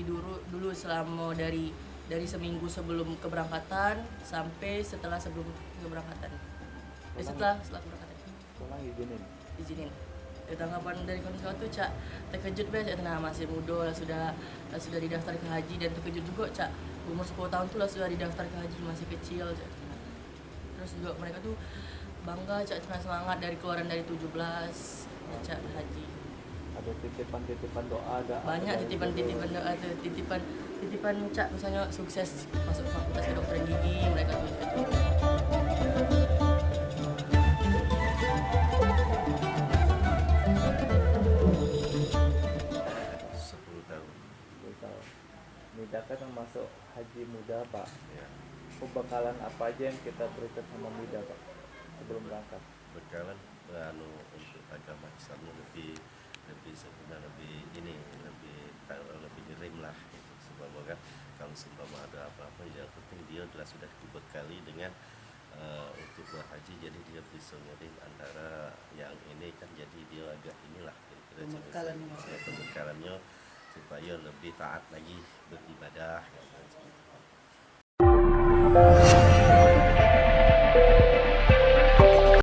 dulu selama dari seminggu sebelum keberangkatan sampai sebelum keberangkatan. Setelah keberangkatan pulang izinin. Tanggapan dari kawan-kawan tuh Cak terkejut banget, nah masih muda sudah didaftar ke haji, dan terkejut juga Cak umur 10 tahun tuh sudah didaftar ke haji, masih kecil Cak. Terus juga mereka tuh bangga Cak, semangat dari keluaran dari 17 Cak haji. Ada titipan doa, ada Banyak titipan doa, titipan Cak, misalnya sukses masuk fakultas kedokteran gigi, mereka tuh Cak. 10 tahun. Mida kan termasuk haji muda Pak. Ya. Pembekalan apa aja yang kita berikan sama Mida Pak sebelum berangkat? Bekalan untuk agama Islamnya lebih sebenarnya lebih ngerim lah gitu. Sebab kan kalau seumpama ada apa-apa, yang penting dia sudah dibekali dengan untuk berhaji, jadi dia bisa ngerim antara yang ini kan, jadi dia agak inilah kira-kira pembekalannya supaya lebih taat lagi beribadah gitu.